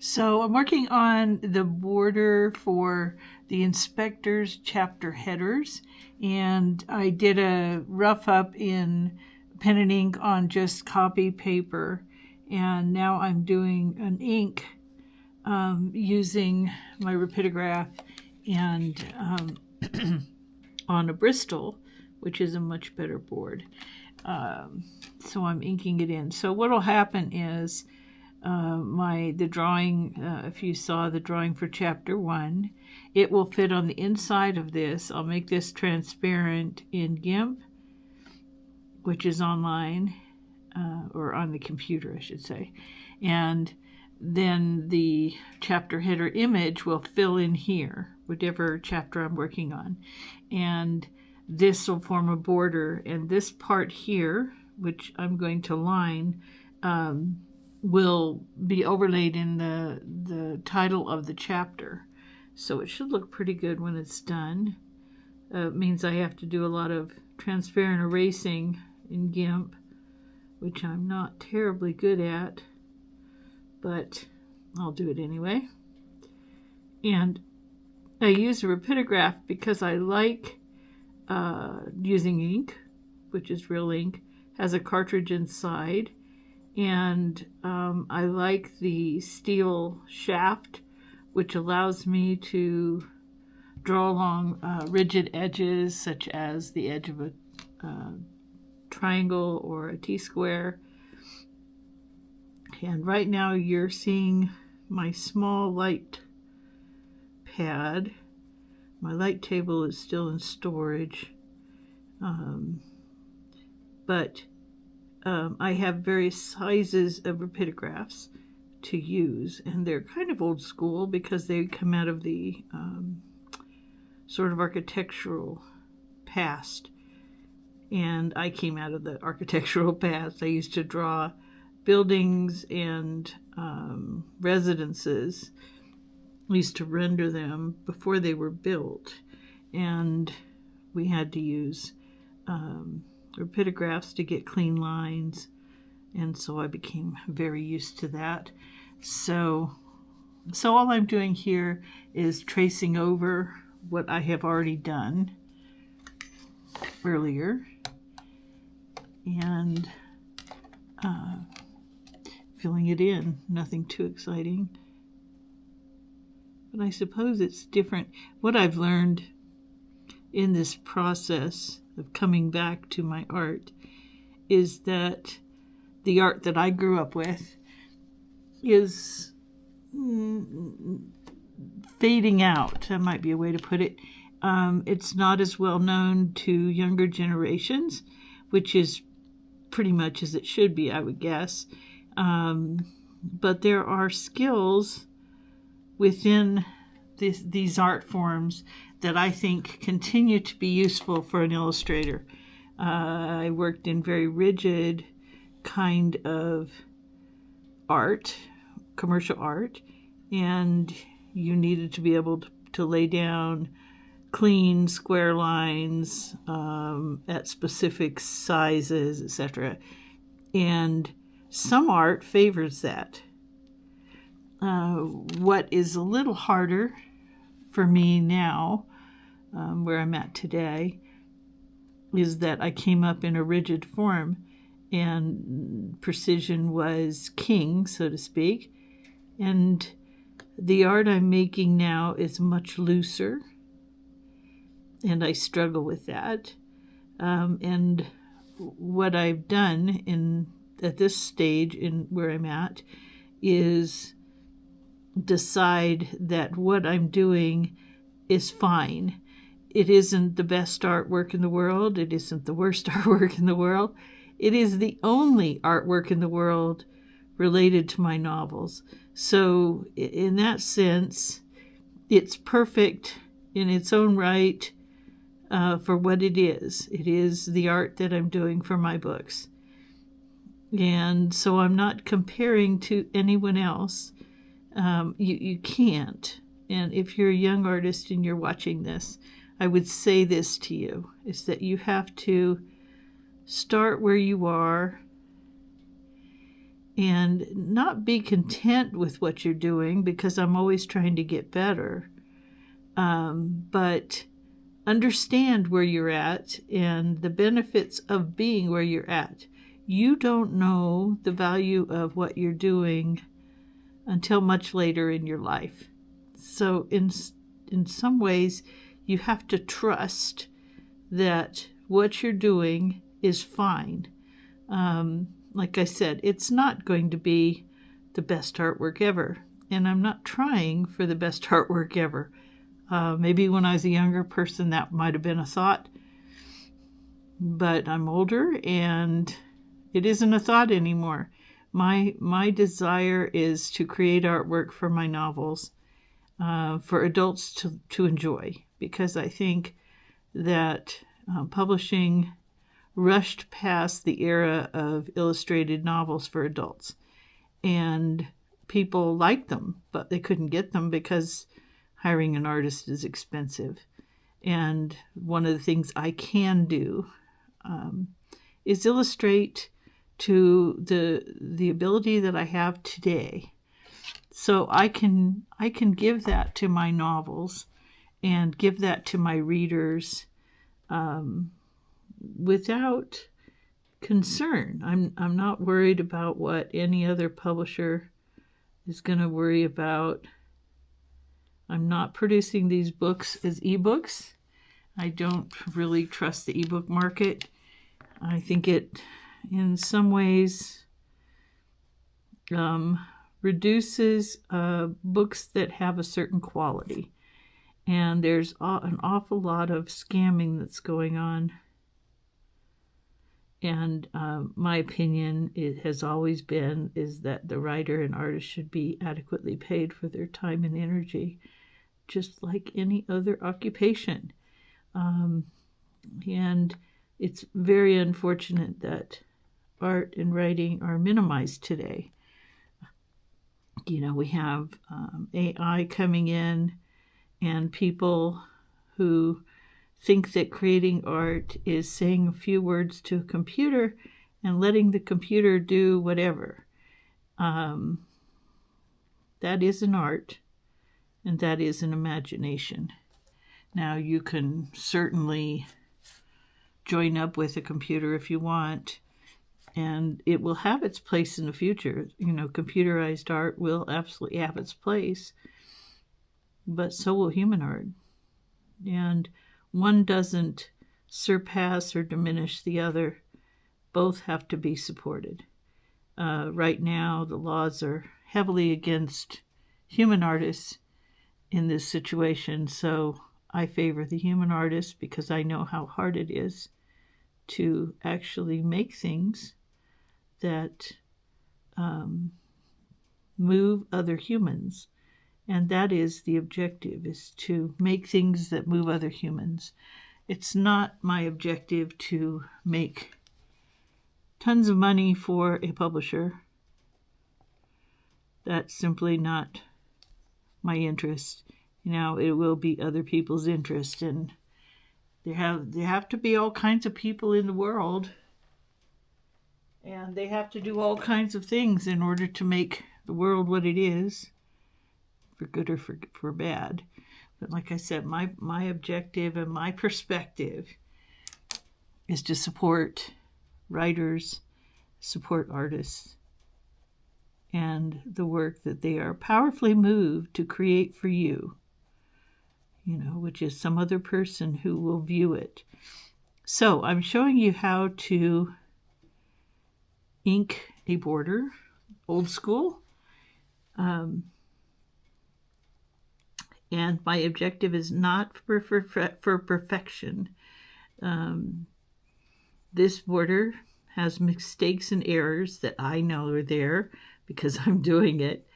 So I'm working on the border for the inspector's chapter headers, and I did a rough up in pen and ink on just copy paper, and now I'm doing an ink using my Rapidograph and on a Bristol, which is a much better board. So I'm inking it in. So what will happen is the drawing, if you saw the drawing for chapter 1, it will fit on the inside of this. I'll make this transparent in GIMP, which is online, or on the computer, I should say. And then the chapter header image will fill in here, whatever chapter I'm working on. And this will form a border, and this part here, which I'm going to line, will be overlaid in the title of the chapter. So it should look pretty good when it's done. It means I have to do a lot of transparent erasing in GIMP, which I'm not terribly good at, but I'll do it anyway. And I use a Rapidograph because I like using ink, which is real ink, has a cartridge inside, and I like the steel shaft, which allows me to draw along rigid edges, such as the edge of a triangle or a T-square. And right now you're seeing my small light pad. My light table is still in storage, but I have various sizes of Rapidographs to use, and they're kind of old school because they come out of the sort of architectural past, and I came out of the architectural past. I used to draw buildings and residences. I used to render them before they were built, and we had to use Rapidographs to get clean lines, and so I became very used to that. So all I'm doing here is tracing over what I have already done earlier and filling it in. Nothing too exciting, but I suppose it's different. What I've learned in this process of coming back to my art is that the art that I grew up with is fading out. That might be a way to put it. It's not as well known to younger generations, which is pretty much as it should be, I would guess. But there are skills within these art forms that I think continue to be useful for an illustrator. I worked in very rigid kind of art, commercial art, and you needed to be able to lay down clean square lines at specific sizes, etc. And some art favors that. What is a little harder for me now, where I'm at today, is that I came up in a rigid form, and precision was king, so to speak. And the art I'm making now is much looser, and I struggle with that. And what I've done at this stage in where I'm at is decide that what I'm doing is fine. It isn't the best artwork in the world. It isn't the worst artwork in the world. It is the only artwork in the world related to my novels. So in that sense, it's perfect in its own right for what it is. It is the art that I'm doing for my books. And so I'm not comparing to anyone else. You can't. And if you're a young artist and you're watching this, I would say this to you, is that you have to start where you are and not be content with what you're doing, because I'm always trying to get better, but understand where you're at and the benefits of being where you're at. You don't know the value of what you're doing until much later in your life. So in some ways, you have to trust that what you're doing is fine. Like I said, it's not going to be the best artwork ever, and I'm not trying for the best artwork ever. Maybe when I was a younger person that might have been a thought, but I'm older and it isn't a thought anymore. My desire is to create artwork for my novels, for adults to enjoy, because I think that publishing rushed past the era of illustrated novels for adults, and people liked them, but they couldn't get them because hiring an artist is expensive. And one of the things I can do is illustrate to the ability that I have today. So I can give that to my novels and give that to my readers without concern. I'm not worried about what any other publisher is going to worry about. I'm not producing these books as ebooks. I don't really trust the ebook market. I think it, in some ways, reduces books that have a certain quality. And there's an awful lot of scamming that's going on. And my opinion, it has always been, is that the writer and artist should be adequately paid for their time and energy, just like any other occupation. And it's very unfortunate that art and writing are minimized today. You know, we have AI coming in, and people who think that creating art is saying a few words to a computer and letting the computer do whatever. That is an art, and that is an imagination. Now, you can certainly join up with a computer if you want, and it will have its place in the future. You know, computerized art will absolutely have its place, but so will human art. And one doesn't surpass or diminish the other. Both have to be supported. Right now, the laws are heavily against human artists in this situation, so I favor the human artist, because I know how hard it is to actually make things that move other humans. And that is the objective, is to make things that move other humans. It's not my objective to make tons of money for a publisher. That's simply not my interest. You know, it will be other people's interest, and there have to be all kinds of people in the world, and they have to do all kinds of things in order to make the world what it is, for good or for bad. But like I said, my objective and my perspective is to support writers, support artists, and the work that they are powerfully moved to create for you, you know, which is some other person who will view it. So I'm showing you how to ink a border, old school. And my objective is not for perfection. This border has mistakes and errors that I know are there because I'm doing it,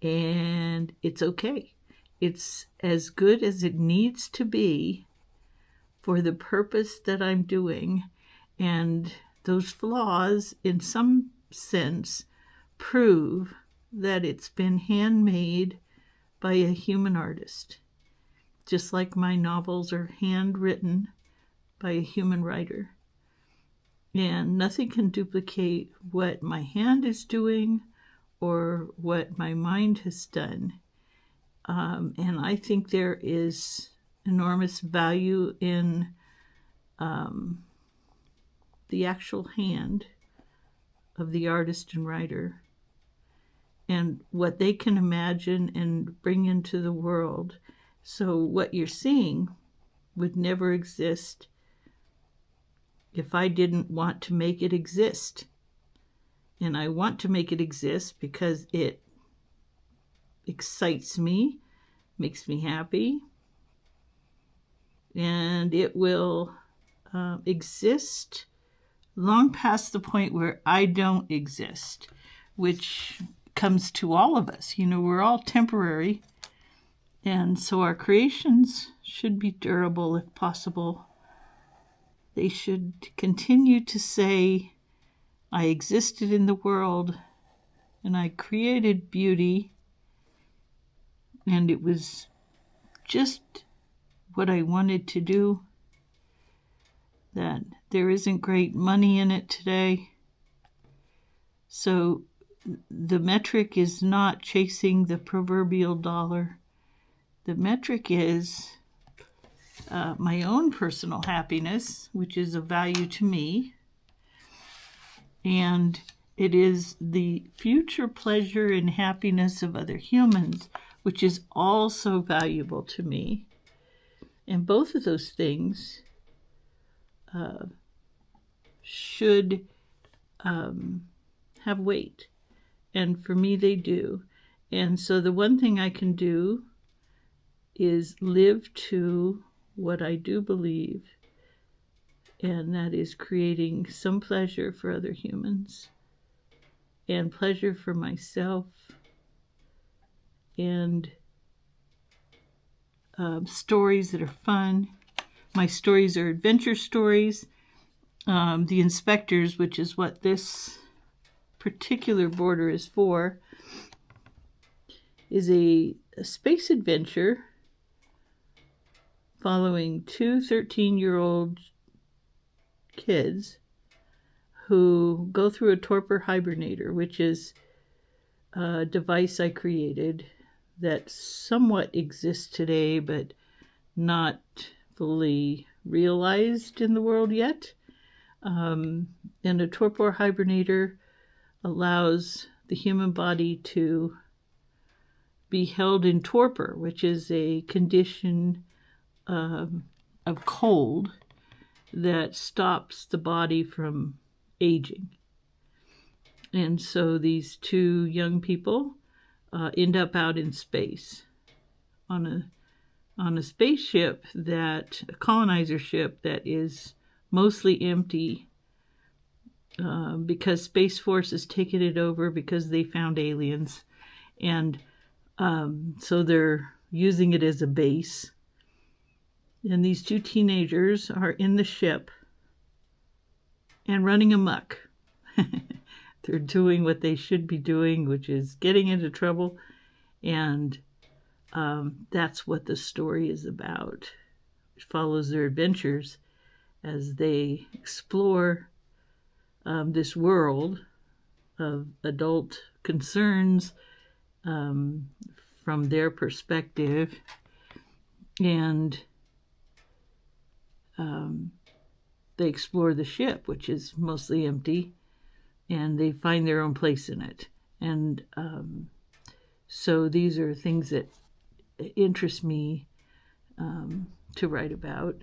and it's okay. It's as good as it needs to be for the purpose that I'm doing, and those flaws, in some sense, prove that it's been handmade by a human artist, just like my novels are handwritten by a human writer. And nothing can duplicate what my hand is doing or what my mind has done. And I think there is enormous value in the actual hand of the artist and writer and what they can imagine and bring into the world. So what you're seeing would never exist if I didn't want to make it exist. And I want to make it exist because it excites me, makes me happy, and it will exist long past the point where I don't exist, which comes to all of us. You know, we're all temporary, and so our creations should be durable if possible. They should continue to say, I existed in the world, and I created beauty, and it was just what I wanted to do, that there isn't great money in it today. So the metric is not chasing the proverbial dollar. The metric is my own personal happiness, which is of value to me, and it is the future pleasure and happiness of other humans, which is also valuable to me. And both of those things should have weight. And for me, they do. And so the one thing I can do is live to what I do believe, and that is creating some pleasure for other humans and pleasure for myself, and stories that are fun. My stories are adventure stories. The Inspectors, which is what this particular border is for, is a space adventure following two 13-year-old kids who go through a torpor hibernator, which is a device I created that somewhat exists today, but not fully realized in the world yet. And a torpor hibernator allows the human body to be held in torpor, which is a condition of cold that stops the body from aging. And so these two young people end up out in space on a spaceship, a colonizer ship that is mostly empty because Space Force has taken it over because they found aliens. And so they're using it as a base. And these two teenagers are in the ship and running amok. They're doing what they should be doing, which is getting into trouble. And that's what the story is about. It follows their adventures as they explore this world of adult concerns from their perspective. And they explore the ship, which is mostly empty, and they find their own place in it. And so these are things that interest me to write about.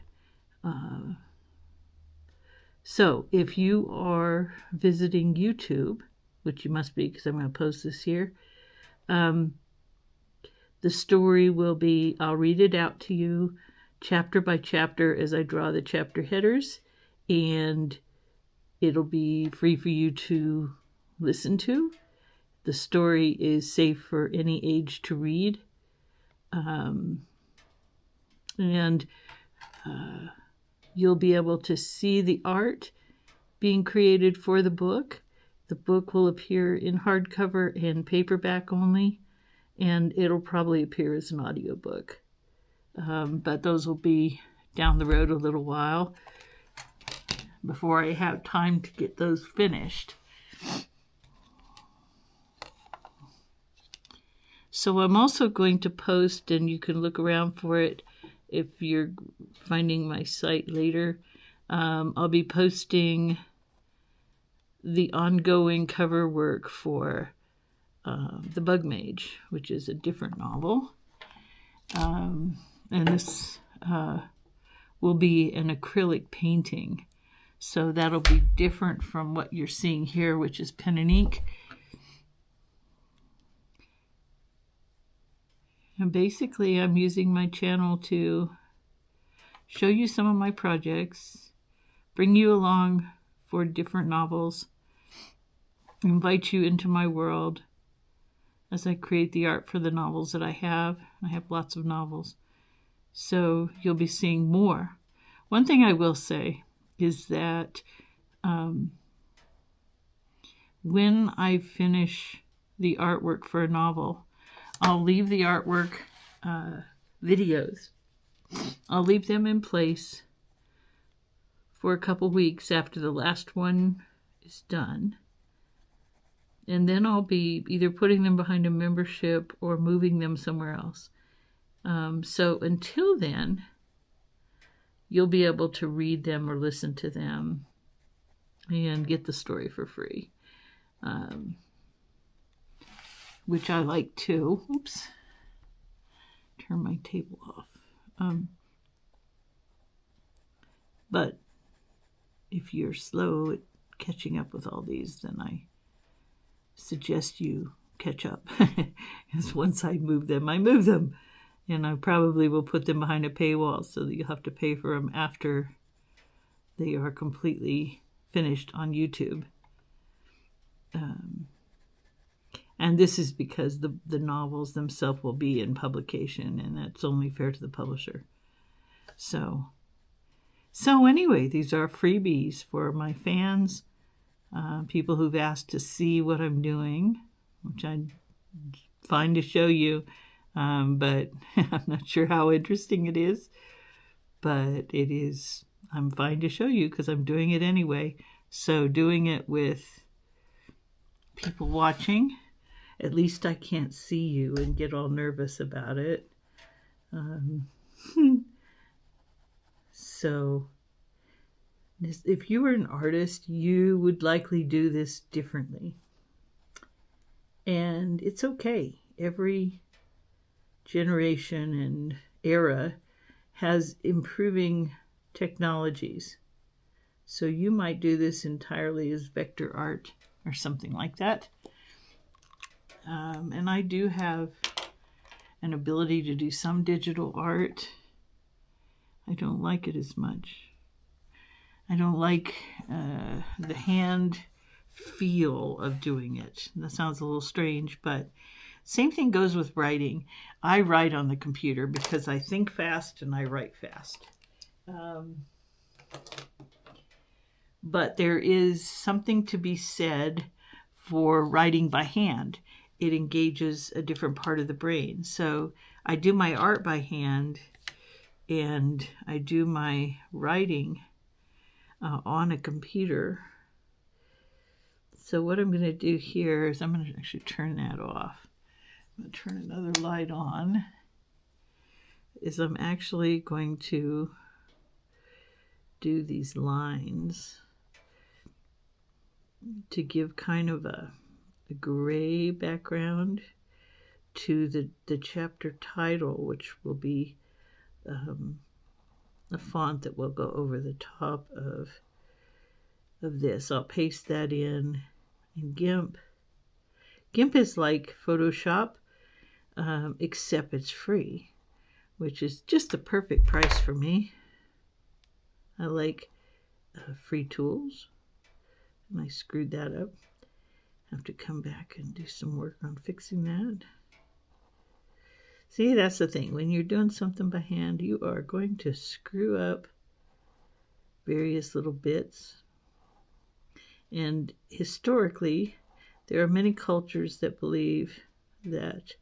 So if you are visiting YouTube, which you must be because I'm going to post this here, the story will be, I'll read it out to you chapter by chapter as I draw the chapter headers, and it'll be free for you to listen to. The story is safe for any age to read. And you'll be able to see the art being created for the book. The book will appear in hardcover and paperback only, and it'll probably appear as an audiobook. But those will be down the road a little while. before I have time to get those finished. So I'm also going to post, and you can look around for it if you're finding my site later. I'll be posting the ongoing cover work for The Bug Mage, which is a different novel. And this will be an acrylic painting. So that'll be different from what you're seeing here, which is pen and ink. And basically, I'm using my channel to show you some of my projects, bring you along for different novels, invite you into my world as I create the art for the novels that I have. I have lots of novels. So you'll be seeing more. One thing I will say is that when I finish the artwork for a novel, I'll leave the artwork videos. I'll leave them in place for a couple weeks after the last one is done. And then I'll be either putting them behind a membership or moving them somewhere else. So until then, you'll be able to read them or listen to them and get the story for free, which I like too. Oops. Turn my table off. But if you're slow at catching up with all these, then I suggest you catch up. Because once I move them, I move them. And I probably will put them behind a paywall so that you'll have to pay for them after they are completely finished on YouTube. And this is because the novels themselves will be in publication, and that's only fair to the publisher. So anyway, these are freebies for my fans, people who've asked to see what I'm doing, which I'm fine to show you. But I'm not sure how interesting it is, but it is. I'm fine to show you because I'm doing it anyway. So doing it with people watching, at least I can't see you and get all nervous about it. So if you were an artist, you would likely do this differently. And it's okay. Every generation and era has improving technologies. So you might do this entirely as vector art or something like that. And I do have an ability to do some digital art. I don't like it as much. I don't like the hand feel of doing it. That sounds a little strange, but same thing goes with writing. I write on the computer because I think fast and I write fast. But there is something to be said for writing by hand. It engages a different part of the brain. So I do my art by hand and I do my writing on a computer. So what I'm going to do here is I'm going to actually turn that off. I'm going to turn another light on. I'm actually going to do these lines to give kind of a gray background to the chapter title, which will be a font that will go over the top of this. I'll paste that in GIMP. GIMP is like Photoshop, except it's free, which is just the perfect price for me. I like free tools, and I screwed that up. Have to come back and do some work on fixing that. See, that's the thing. When you're doing something by hand, you are going to screw up various little bits. And historically, there are many cultures that believe that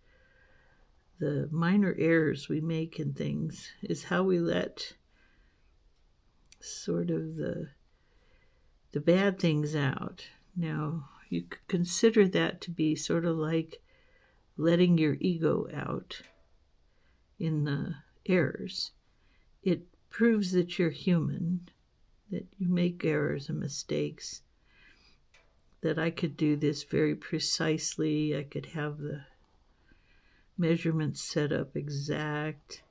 the minor errors we make in things is how we let sort of the the bad things out. Now, you could consider that to be sort of like letting your ego out in the errors. It proves that you're human, that you make errors and mistakes, that I could do this very precisely. I could have the measurements set up exact,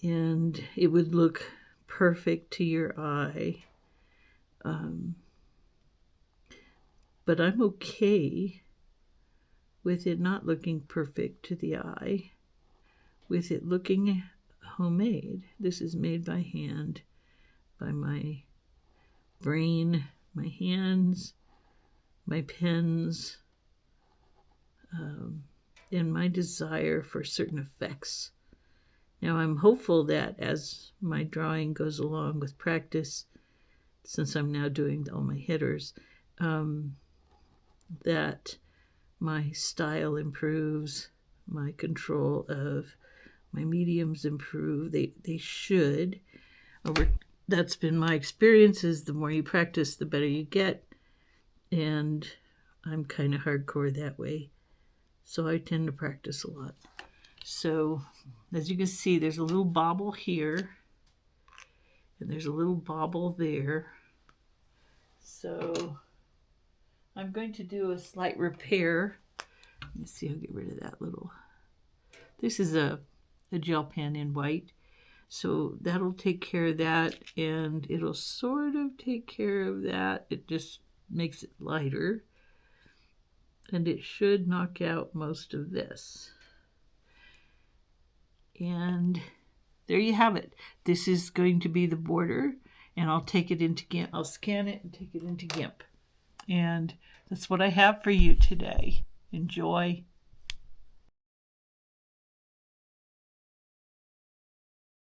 and it would look perfect to your eye. But I'm okay with it not looking perfect to the eye, with it looking homemade. This is made by hand, by my brain, my hands, my pens, and my desire for certain effects. Now, I'm hopeful that as my drawing goes along with practice, since I'm now doing all my headers, that my style improves, my control of my mediums improve. They should. That's been my experience, is the more you practice, the better you get. And I'm kind of hardcore that way. So I tend to practice a lot. So as you can see, there's a little bobble here. And there's a little bobble there. So I'm going to do a slight repair. Let me see, I'll get rid of that little. This is a gel pen in white. So that'll take care of that, and it'll sort of take care of that. It just makes it lighter. And it should knock out most of this. And there you have it. This is going to be the border, and I'll take it into GIMP. I'll scan it and take it into GIMP. And that's what I have for you today. Enjoy.